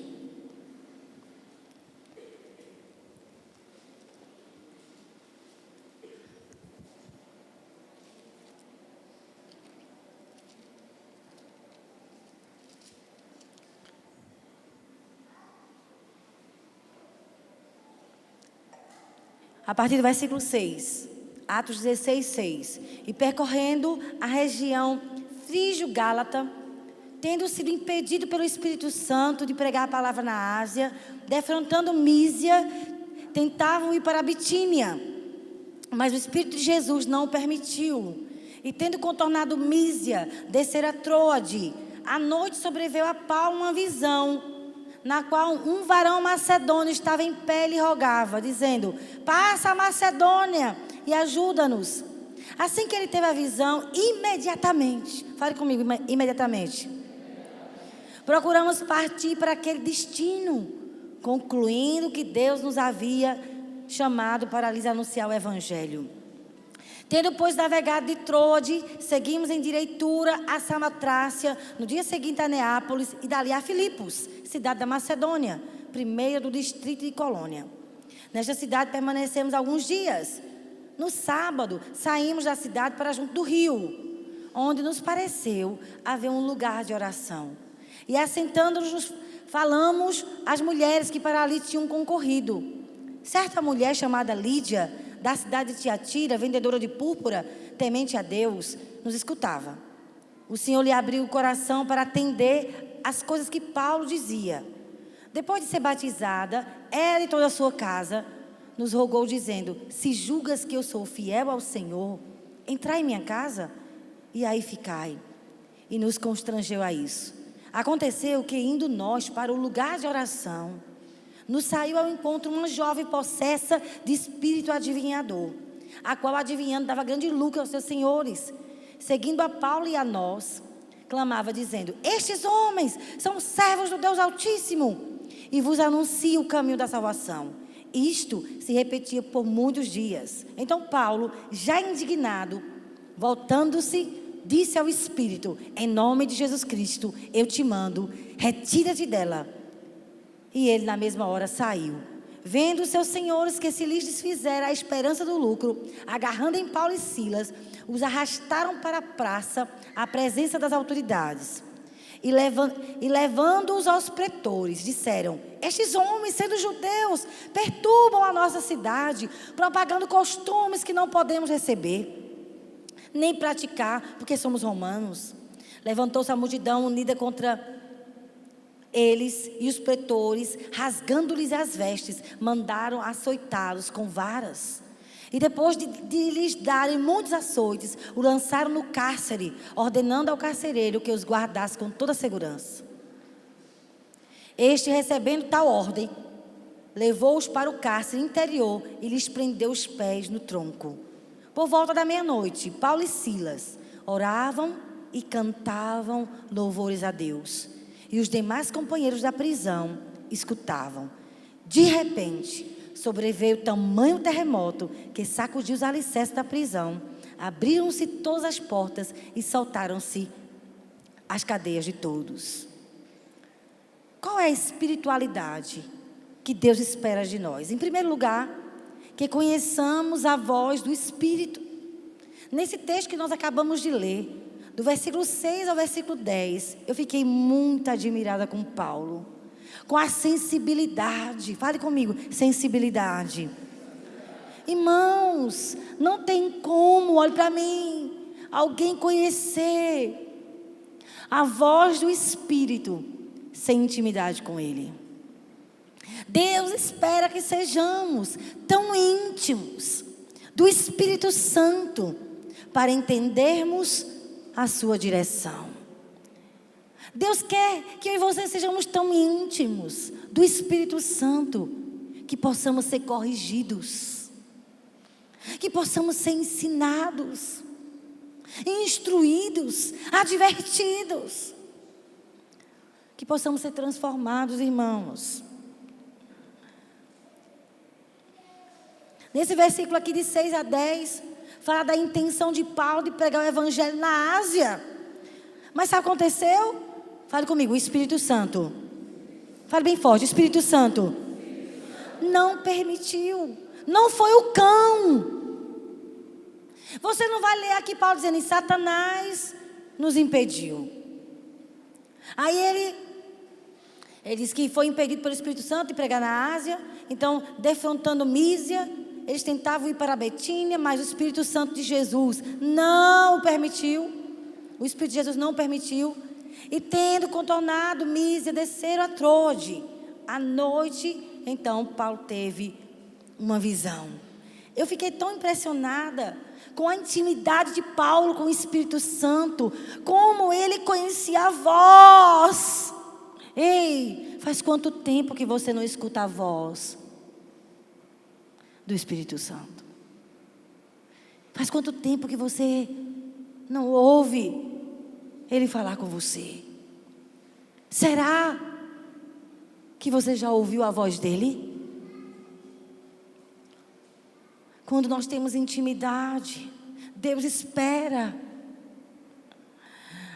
A partir do versículo 6. Atos 16, 6. E percorrendo a região frígio-gálata, tendo sido impedido pelo Espírito Santo de pregar a palavra na Ásia, defrontando Mísia, tentavam ir para a Bitínia. Mas o Espírito de Jesus não o permitiu. E tendo contornado Mísia, descer a Troade, à noite sobreveio a Paulo uma visão, na qual um varão macedônio estava em pé e lhe rogava, dizendo: passa a Macedônia e ajuda-nos. Assim que ele teve a visão, imediatamente, fale comigo, imediatamente, procuramos partir para aquele destino, concluindo que Deus nos havia chamado para lhes anunciar o Evangelho. Tendo, pois, navegado de Troade, seguimos em direitura a Samotrácia, no dia seguinte a Neápolis e dali a Filipos, cidade da Macedônia, primeira do distrito de Colônia. Nesta cidade permanecemos alguns dias. No sábado, saímos da cidade para junto do rio, onde nos pareceu haver um lugar de oração. E assentando-nos, falamos às mulheres que para ali tinham concorrido. certa mulher chamada Lídia, da cidade de Tiatira, vendedora de púrpura, temente a Deus, nos escutava. O Senhor lhe abriu o coração para atender as coisas que Paulo dizia. Depois de ser batizada, ela e toda a sua casa nos rogou dizendo: se julgas que eu sou fiel ao Senhor, entrai em minha casa e aí ficai. E nos constrangeu a isso. Aconteceu que, indo nós para o lugar de oração, nos saiu ao encontro uma jovem possessa de espírito adivinhador, a qual, adivinhando, dava grande lucro aos seus senhores. Seguindo a Paulo e a nós, clamava dizendo: estes homens são servos do Deus Altíssimo e vos anunciam o caminho da salvação. Isto se repetia por muitos dias. Então Paulo, já indignado, voltando-se, disse ao Espírito: em nome de Jesus Cristo, eu te mando, retira-te dela. E ele na mesma hora saiu. Vendo os seus senhores que se lhes desfizera a esperança do lucro, agarrando em Paulo e Silas, os arrastaram para a praça, à presença das autoridades. E levando-os aos pretores, disseram: estes homens, sendo judeus, perturbam a nossa cidade, propagando costumes que não podemos receber, nem praticar, porque somos romanos. Levantou-se a multidão unida contra eles, e os pretores, rasgando-lhes as vestes, mandaram açoitá-los com varas. E depois de lhes darem muitos açoites, o lançaram no cárcere, ordenando ao carcereiro que os guardasse com toda a segurança. Este, recebendo tal ordem, levou-os para o cárcere interior e lhes prendeu os pés no tronco. Por volta da meia-noite, Paulo e Silas oravam e cantavam louvores a Deus. E os demais companheiros da prisão escutavam. De repente, sobreveio tamanho terremoto que sacudiu os alicerces da prisão. Abriram-se todas as portas e soltaram-se as cadeias de todos. Qual é a espiritualidade que Deus espera de nós? Em primeiro lugar, que conheçamos a voz do Espírito. Nesse texto que nós acabamos de ler, do versículo 6 ao versículo 10, eu fiquei muito admirada com Paulo, com a sensibilidade. Fale comigo, sensibilidade. Irmãos, não tem como, olhe para mim, alguém conhecer a voz do Espírito sem intimidade com Ele. Deus espera que sejamos tão íntimos do Espírito Santo para entendermos a sua direção. Deus quer que eu e você sejamos tão íntimos do Espírito Santo que possamos ser corrigidos, que possamos ser ensinados, instruídos, advertidos, que possamos ser transformados, irmãos. Nesse versículo aqui de 6 a 10, fala da intenção de Paulo de pregar o evangelho na Ásia. Mas sabe o que aconteceu? Fale comigo, o Espírito Santo. Fale bem forte, o Espírito Santo não permitiu. Não foi o cão. Você não vai ler aqui Paulo dizendo: Satanás nos impediu. Aí ele diz que foi impedido pelo Espírito Santo de pregar na Ásia. Então, defrontando Mísia, eles tentavam ir para a Betínia, mas o Espírito Santo de Jesus não permitiu. O Espírito de Jesus não permitiu. E tendo contornado Mísia, desceram a Troade. À noite, então, Paulo teve uma visão. Eu fiquei tão impressionada com a intimidade de Paulo com o Espírito Santo, como ele conhecia a voz. Ei, faz quanto tempo que você não escuta a voz do Espírito Santo? Faz quanto tempo que você não ouve Ele falar com você? Será que você já ouviu a voz dEle? Quando nós temos intimidade, Deus espera.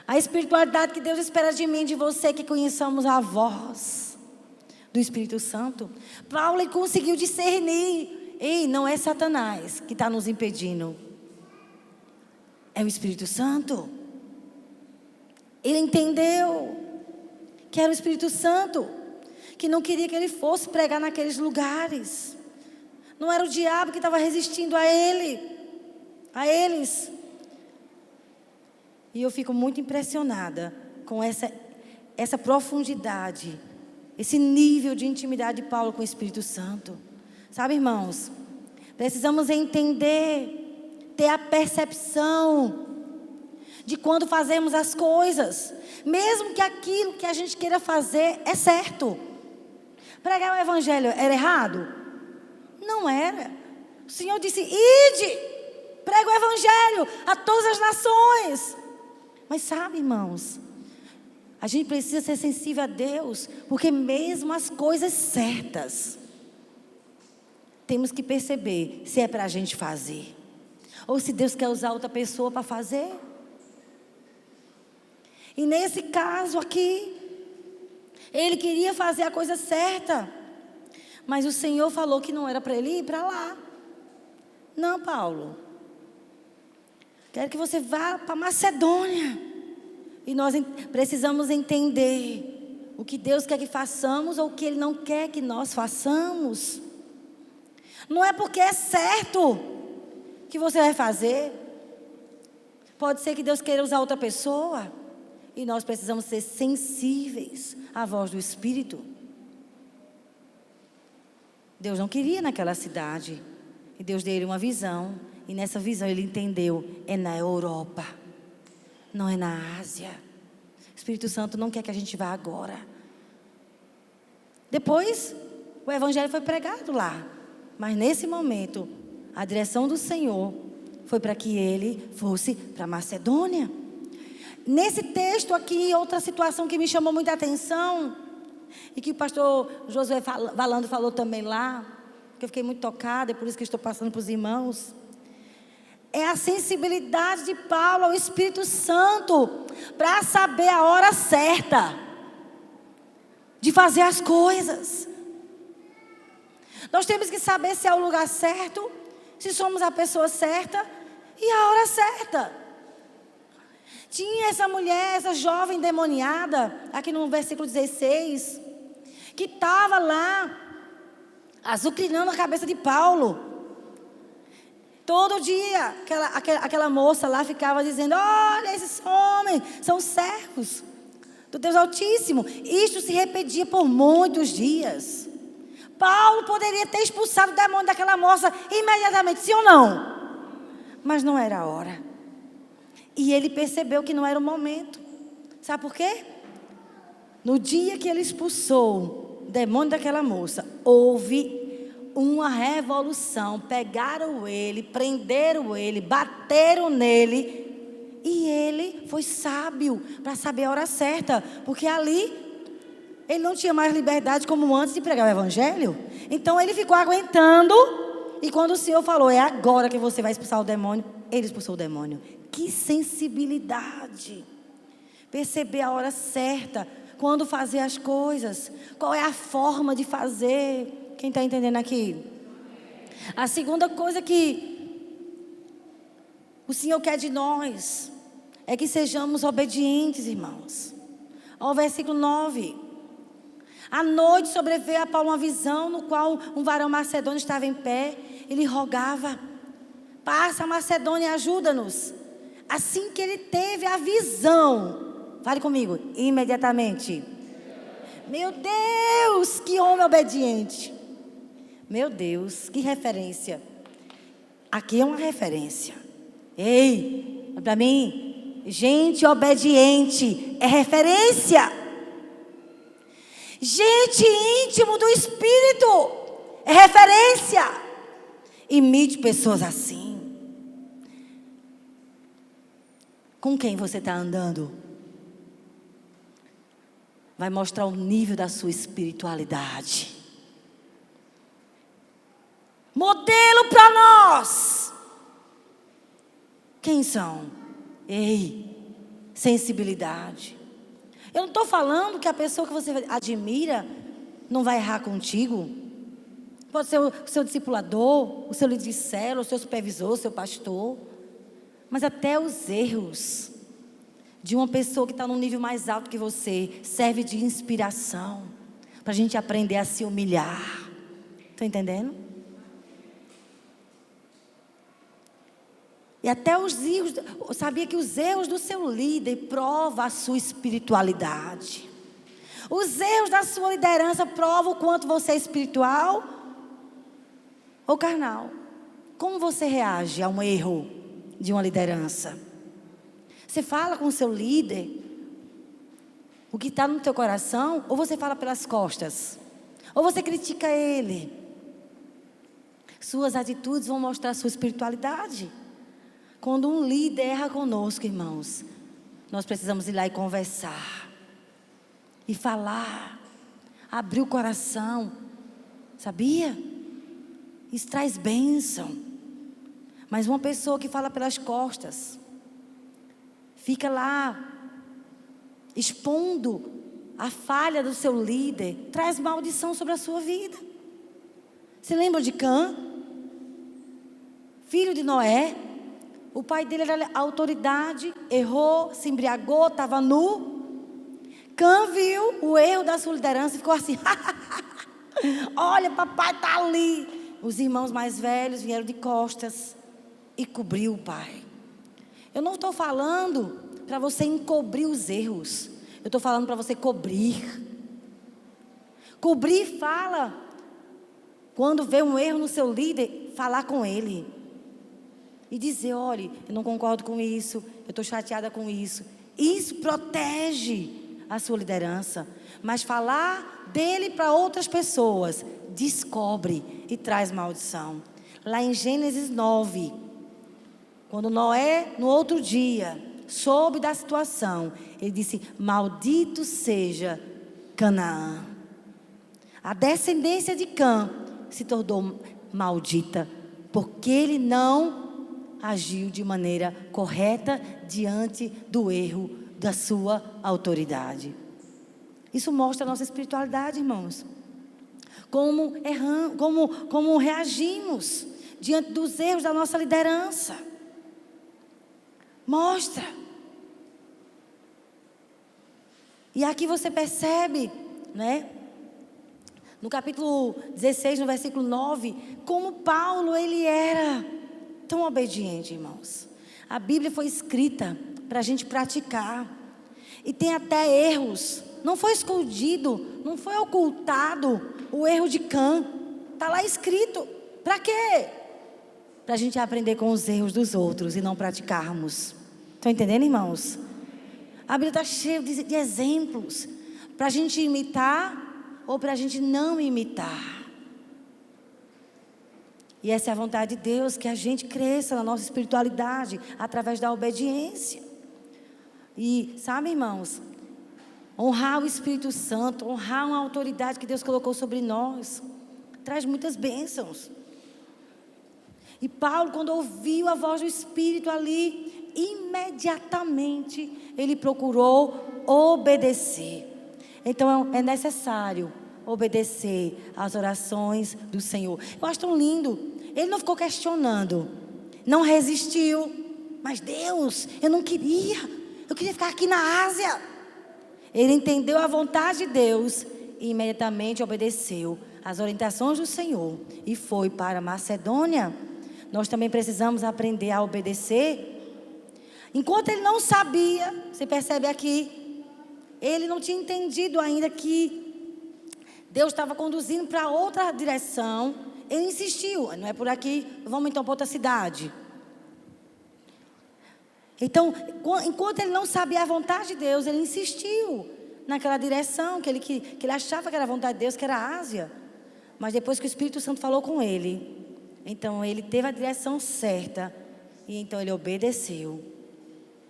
A espiritualidade que Deus espera de mim e de você é que conheçamos a voz do Espírito Santo. Paulo conseguiu discernir. Ei, não é Satanás que está nos impedindo. É o Espírito Santo. Ele entendeu que era o Espírito Santo, que não queria que ele fosse pregar naqueles lugares. Não era o diabo que estava resistindo a eles. E eu fico muito impressionada com essa profundidade, esse nível de intimidade de Paulo com o Espírito Santo. Sabe, irmãos, precisamos entender, ter a percepção de quando fazemos as coisas, mesmo que aquilo que a gente queira fazer é certo. Pregar o evangelho era errado? Não era. O Senhor disse: ide, prega o evangelho a todas as nações. Mas sabe, irmãos, a gente precisa ser sensível a Deus, porque mesmo as coisas certas, temos que perceber se é para a gente fazer, ou se Deus quer usar outra pessoa para fazer. E nesse caso aqui, ele queria fazer a coisa certa, mas o Senhor falou que não era para ele ir para lá. Não, Paulo, quero que você vá para Macedônia. E nós precisamos entender o que Deus quer que façamos ou o que Ele não quer que nós façamos. Não é porque é certo que você vai fazer. Pode ser que Deus queira usar outra pessoa. E nós precisamos ser sensíveis à voz do Espírito. Deus não queria naquela cidade. E Deus deu ele uma visão. E nessa visão ele entendeu: é na Europa, não é na Ásia. O Espírito Santo não quer que a gente vá agora. Depois, o evangelho foi pregado lá. Mas nesse momento, a direção do Senhor foi para que ele fosse para Macedônia. Nesse texto aqui, outra situação que me chamou muita atenção, e que o pastor Josué Valando falou também lá, que eu fiquei muito tocada, e por isso que estou passando para os irmãos, é a sensibilidade de Paulo ao Espírito Santo, para saber a hora certa de fazer as coisas. Nós temos que saber se é o lugar certo, se somos a pessoa certa e a hora certa. Tinha essa mulher, essa jovem endemoniada, aqui no versículo 16, que estava lá, azucrinando a cabeça de Paulo. Todo dia, aquela moça lá ficava dizendo: olha, esses homens são servos do Deus Altíssimo. Isto se repetia por muitos dias. Paulo poderia ter expulsado o demônio daquela moça imediatamente, sim ou não? Mas não era a hora. E ele percebeu que não era o momento. Sabe por quê? No dia que ele expulsou o demônio daquela moça, houve uma revolução. Pegaram ele, prenderam ele, bateram nele. E ele foi sábio para saber a hora certa. Porque ali ele não tinha mais liberdade como antes de pregar o evangelho. Então ele ficou aguentando. E quando o Senhor falou: é agora que você vai expulsar o demônio, ele expulsou o demônio. Que sensibilidade. Perceber a hora certa, quando fazer as coisas, qual é a forma de fazer. Quem está entendendo aqui? A segunda coisa que o Senhor quer de nós é que sejamos obedientes, irmãos. Ao versículo 9. À noite sobreveio a Paulo uma visão, no qual um varão macedônio estava em pé. Ele rogava: passa a Macedônia e ajuda-nos. Assim que ele teve a visão, fale comigo, imediatamente. Meu Deus, que homem obediente. Meu Deus, que referência. Aqui é uma referência. Ei, para mim, gente obediente é referência. Gente íntimo do Espírito é referência. Imite pessoas assim. Com quem você está andando? Vai mostrar o nível da sua espiritualidade. Modelo para nós. Quem são? Ei, sensibilidade. Eu não estou falando que a pessoa que você admira não vai errar contigo. Pode ser o seu discipulador, o seu líder de célula, o seu supervisor, o seu pastor. Mas até os erros de uma pessoa que está num nível mais alto que você serve de inspiração para a gente aprender a se humilhar. Está entendendo? E até os erros, sabia que os erros do seu líder provam a sua espiritualidade. Os erros da sua liderança provam o quanto você é espiritual ou carnal. Como você reage a um erro de uma liderança? Você fala com o seu líder o que está no teu coração, ou você fala pelas costas? Ou você critica ele? Suas atitudes vão mostrar a sua espiritualidade. Quando um líder erra conosco, irmãos, nós precisamos ir lá e conversar. E falar. Abrir o coração. Sabia? Isso traz bênção. Mas uma pessoa que fala pelas costas, fica lá expondo a falha do seu líder, traz maldição sobre a sua vida. Você lembra de Cã? Filho de Noé. O pai dele era autoridade, errou, se embriagou, estava nu. Cã viu o erro da sua liderança e ficou assim: olha, papai está ali. Os irmãos mais velhos vieram de costas e cobriu o pai. Eu não estou falando para você encobrir os erros. Eu estou falando para você cobrir. Cobrir fala, quando vê um erro no seu líder, falar com ele. E dizer: olha, eu não concordo com isso, eu estou chateada com isso. Isso protege a sua liderança. Mas falar dele para outras pessoas, descobre e traz maldição. Lá em Gênesis 9, quando Noé, no outro dia, soube da situação, ele disse: maldito seja Canaã. A descendência de Cã se tornou maldita, porque ele não agiu de maneira correta diante do erro da sua autoridade. Isso mostra a nossa espiritualidade, irmãos. Como erramos, como reagimos diante dos erros da nossa liderança. Mostra. E aqui você percebe, né? No capítulo 16, no versículo 9, como Paulo, ele era tão obediente, irmãos. A Bíblia foi escrita para a gente praticar. E tem até erros. Não foi escondido, não foi ocultado o erro de Cã. Está lá escrito. Para quê? Para a gente aprender com os erros dos outros e não praticarmos. Estão entendendo, irmãos? A Bíblia está cheia de exemplos para a gente imitar ou para a gente não imitar. E essa é a vontade de Deus, que a gente cresça na nossa espiritualidade através da obediência. E sabe, irmãos, honrar o Espírito Santo, honrar uma autoridade que Deus colocou sobre nós, traz muitas bênçãos. E Paulo, quando ouviu a voz do Espírito ali, imediatamente ele procurou obedecer. Então é necessário obedecer às orações do Senhor. Eu acho tão lindo. Ele não ficou questionando, não resistiu. Mas Deus, eu não queria. Eu queria ficar aqui na Ásia. Ele entendeu a vontade de Deus e imediatamente obedeceu às orientações do Senhor e foi para a Macedônia. Nós também precisamos aprender a obedecer. Enquanto ele não sabia, você percebe aqui, ele não tinha entendido ainda que Deus estava conduzindo para outra direção. Ele insistiu: não é por aqui, vamos então para outra cidade. Então, enquanto ele não sabia a vontade de Deus, ele insistiu naquela direção que ele achava que era a vontade de Deus, que era a Ásia. Mas depois que o Espírito Santo falou com ele, então ele teve a direção certa e então ele obedeceu.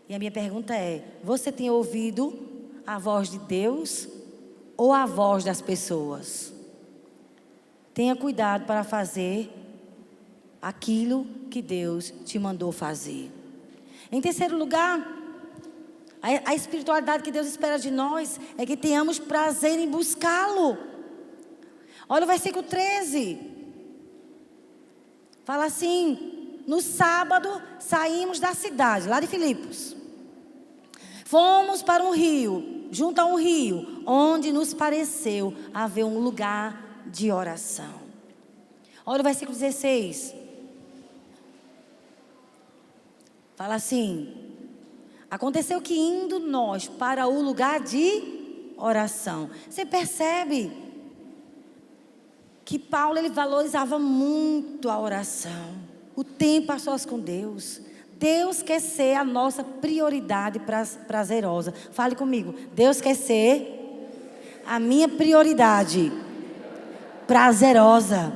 E a minha pergunta é: você tem ouvido a voz de Deus ou a voz das pessoas? Tenha cuidado para fazer aquilo que Deus te mandou fazer. Em terceiro lugar, a espiritualidade que Deus espera de nós é que tenhamos prazer em buscá-lo. Olha o versículo 13. Fala assim: no sábado saímos da cidade, lá de Filipos. Fomos para um rio, junto a um rio, onde nos pareceu haver um lugar de oração. Olha o versículo 16. Fala assim: aconteceu que indo nós para o lugar de oração. Você percebe que Paulo, ele valorizava muito a oração, o tempo a sós com Deus. Deus quer ser a nossa prioridade prazerosa. Fale comigo. Deus quer ser a minha prioridade prazerosa.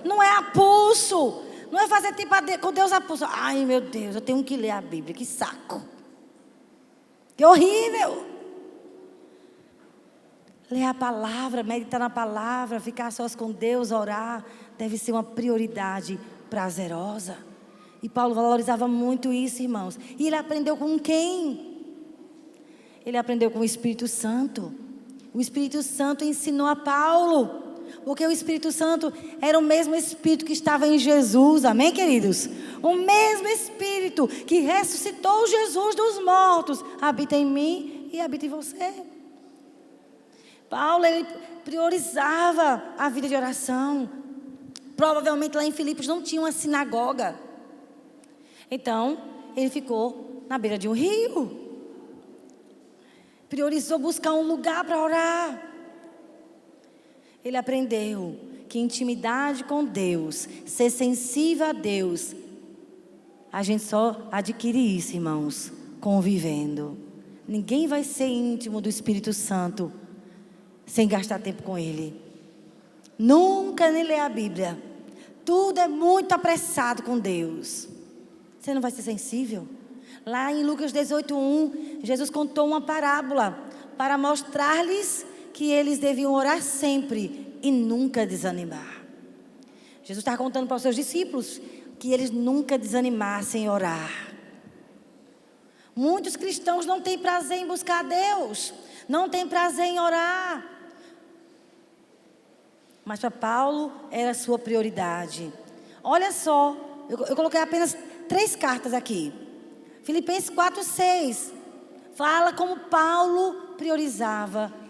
Não é a pulso. Não é fazer tipo com Deus a pulso. Ai, meu Deus, eu tenho que ler a Bíblia. Que saco. Que horrível. Ler a palavra, meditar na palavra, ficar sós com Deus, orar, deve ser uma prioridade prazerosa. E Paulo valorizava muito isso, irmãos. E ele aprendeu com quem? Ele aprendeu com o Espírito Santo. O Espírito Santo ensinou a Paulo. Porque o Espírito Santo era o mesmo Espírito que estava em Jesus. Amém, queridos? O mesmo Espírito que ressuscitou Jesus dos mortos habita em mim e habita em você. Paulo, ele priorizava a vida de oração. Provavelmente lá em Filipos não tinha uma sinagoga. Então, ele ficou na beira de um rio. Priorizou buscar um lugar para orar. Ele aprendeu que intimidade com Deus, ser sensível a Deus, a gente só adquire isso, irmãos, convivendo. Ninguém vai ser íntimo do Espírito Santo sem gastar tempo com Ele. Nunca nem ler a Bíblia. Tudo é muito apressado com Deus. Você não vai ser sensível? Lá em Lucas 18:1, Jesus contou uma parábola para mostrar-lhes que eles deviam orar sempre e nunca desanimar. Jesus estava contando para os seus discípulos que eles nunca desanimassem em orar. Muitos cristãos não têm prazer em buscar a Deus, não têm prazer em orar. Mas para Paulo era a sua prioridade. Olha só, eu coloquei apenas 3 cartas aqui. Filipenses 4:6 fala como Paulo priorizava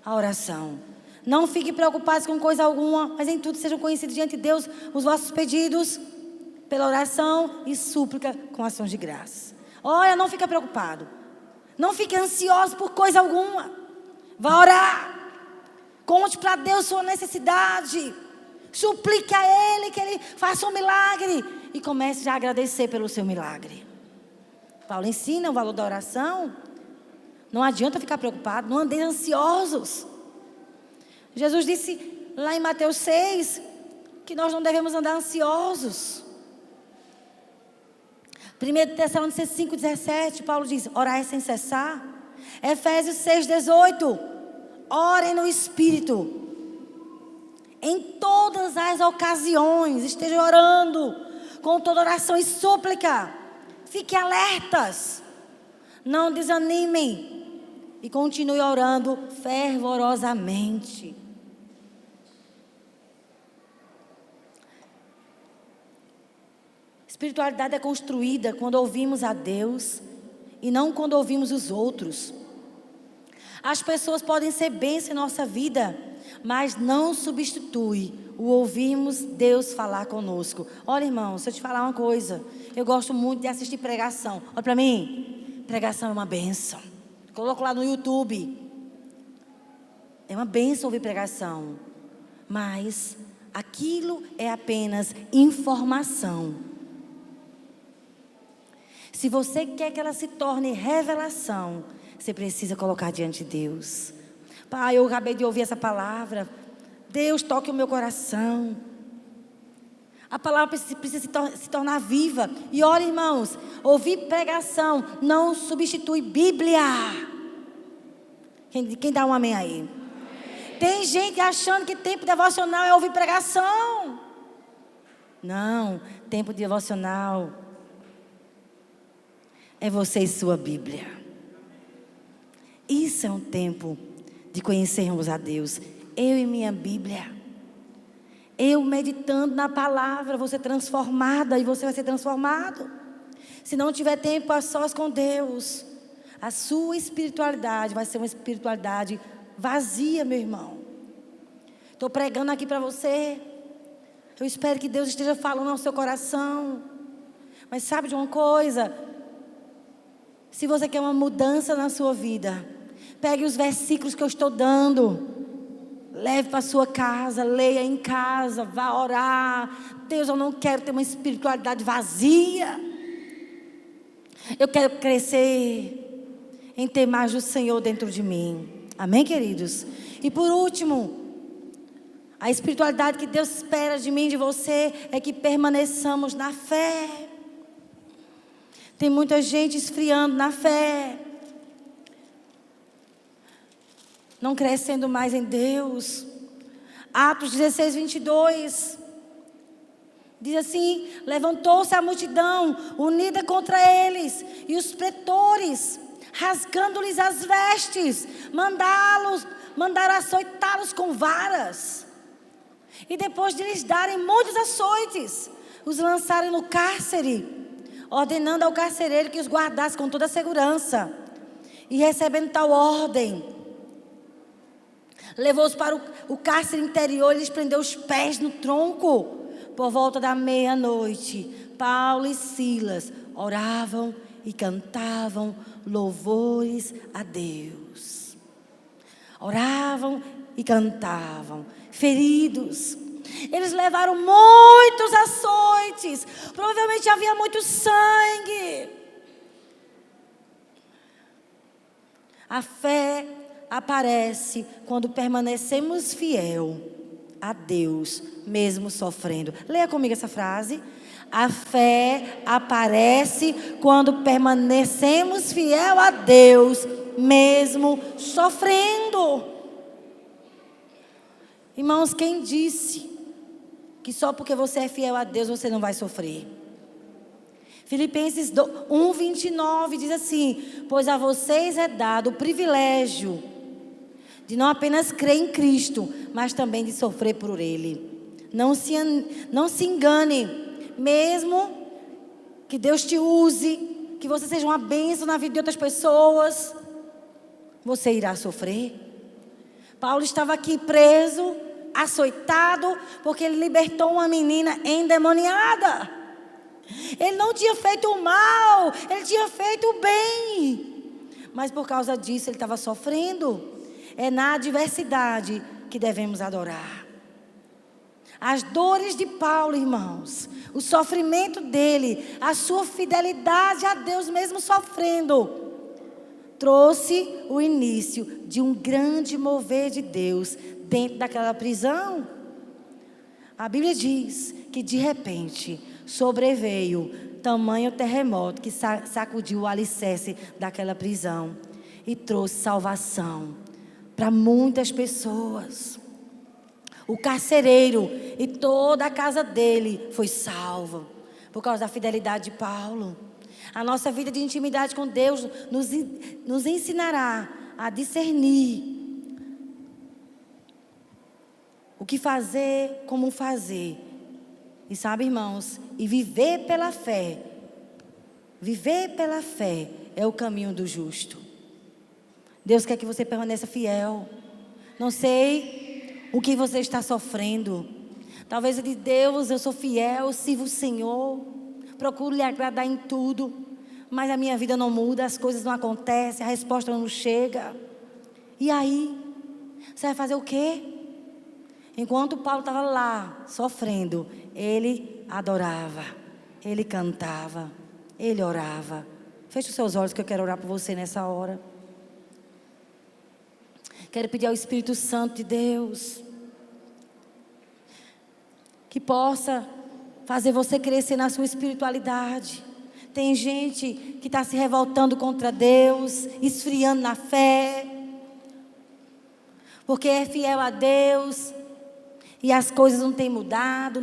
a oração. Não fiquem preocupados com coisa alguma, mas em tudo sejam conhecidos diante de Deus os vossos pedidos pela oração e súplica com ações de graça. Olha, não fica preocupado. Não fique ansioso por coisa alguma. Vá orar. Conte para Deus sua necessidade. Suplique a Ele que Ele faça um milagre. E comece já a agradecer pelo seu milagre. Paulo ensina o valor da oração. Não adianta ficar preocupado. Não andem ansiosos. Jesus disse lá em Mateus 6 que nós não devemos andar ansiosos. 1 Tessalonicenses 5:17, Paulo diz: orai sem cessar. Efésios 6:18, orem no Espírito. Em todas as ocasiões, esteja orando, com toda oração e súplica. Fiquem alertas, não desanimem e continue orando fervorosamente. Espiritualidade é construída quando ouvimos a Deus e não quando ouvimos os outros. As pessoas podem ser bênçãos em nossa vida, mas não substitui o ouvirmos Deus falar conosco. Olha, irmão, se eu te falar uma coisa, eu gosto muito de assistir pregação. Olha para mim, pregação é uma bênção. Coloco lá no YouTube. É uma bênção ouvir pregação, mas aquilo é apenas informação. Se você quer que ela se torne revelação, você precisa colocar diante de Deus. Pai, eu acabei de ouvir essa palavra. Deus, toque o meu coração. A palavra precisa se tornar viva. E olha, irmãos, ouvir pregação não substitui Bíblia. Quem dá um amém aí? Amém. Tem gente achando que tempo devocional é ouvir pregação. Não, tempo devocional é você e sua Bíblia. Isso é um tempo de conhecermos a Deus. Eu e minha Bíblia. Eu meditando na palavra, vou ser transformada e você vai ser transformado. Se não tiver tempo a sós com Deus, a sua espiritualidade vai ser uma espiritualidade vazia, meu irmão. Estou pregando aqui para você. Eu espero que Deus esteja falando ao seu coração. Mas sabe de uma coisa? Se você quer uma mudança na sua vida, pegue os versículos que eu estou dando, leve para a sua casa, leia em casa, vá orar. Deus, eu não quero ter uma espiritualidade vazia. Eu quero crescer em ter mais do Senhor dentro de mim. Amém, queridos? E por último, a espiritualidade que Deus espera de mim e de você é que permaneçamos na fé. Tem muita gente esfriando na fé, não crescendo mais em Deus. Atos 16, 22. Diz assim: levantou-se a multidão unida contra eles, e os pretores, rasgando-lhes as vestes, mandaram açoitá-los com varas. E depois de lhes darem muitos açoites, os lançaram no cárcere, ordenando ao carcereiro que os guardasse com toda a segurança. E recebendo tal ordem, levou-os para o cárcere interior e lhes prendeu os pés no tronco. Por volta da meia-noite, Paulo e Silas oravam e cantavam louvores a Deus. Oravam e cantavam, feridos. Eles levaram muitos açoites, provavelmente havia muito sangue. A fé aparece quando permanecemos fiel a Deus, mesmo sofrendo. Leia comigo essa frase. A fé aparece quando permanecemos fiel a Deus, mesmo sofrendo. Irmãos, quem disse que só porque você é fiel a Deus você não vai sofrer? Filipenses 1:29 diz assim: pois a vocês é dado o privilégio de não apenas crer em Cristo, mas também de sofrer por Ele. Não se engane, mesmo que Deus te use, que você seja uma bênção na vida de outras pessoas, você irá sofrer. Paulo estava aqui preso, açoitado, porque ele libertou uma menina endemoniada. Ele não tinha feito o mal, ele tinha feito o bem. Mas por causa disso ele estava sofrendo. É na adversidade que devemos adorar. As dores de Paulo, irmãos, o sofrimento dele, a sua fidelidade a Deus mesmo sofrendo, trouxe o início de um grande mover de Deus dentro daquela prisão. A Bíblia diz que de repente sobreveio tamanho terremoto que sacudiu o alicerce daquela prisão e trouxe salvação para muitas pessoas. O carcereiro e toda a casa dele foi salva por causa da fidelidade de Paulo. A nossa vida de intimidade com Deus nos ensinará a discernir o que fazer, como fazer. E sabe, irmãos, e viver pela fé. Viver pela fé é o caminho do justo. Deus quer que você permaneça fiel. Não sei o que você está sofrendo. Talvez de Deus, eu sou fiel, sirvo o Senhor, procuro lhe agradar em tudo, mas a minha vida não muda, as coisas não acontecem, a resposta não chega. E aí? Você vai fazer o quê? Enquanto Paulo estava lá, sofrendo, ele adorava, ele cantava, ele orava. Feche os seus olhos que eu quero orar por você nessa hora. Quero pedir ao Espírito Santo de Deus que possa fazer você crescer na sua espiritualidade. Tem gente que está se revoltando contra Deus, esfriando na fé, porque é fiel a Deus e as coisas não têm mudado.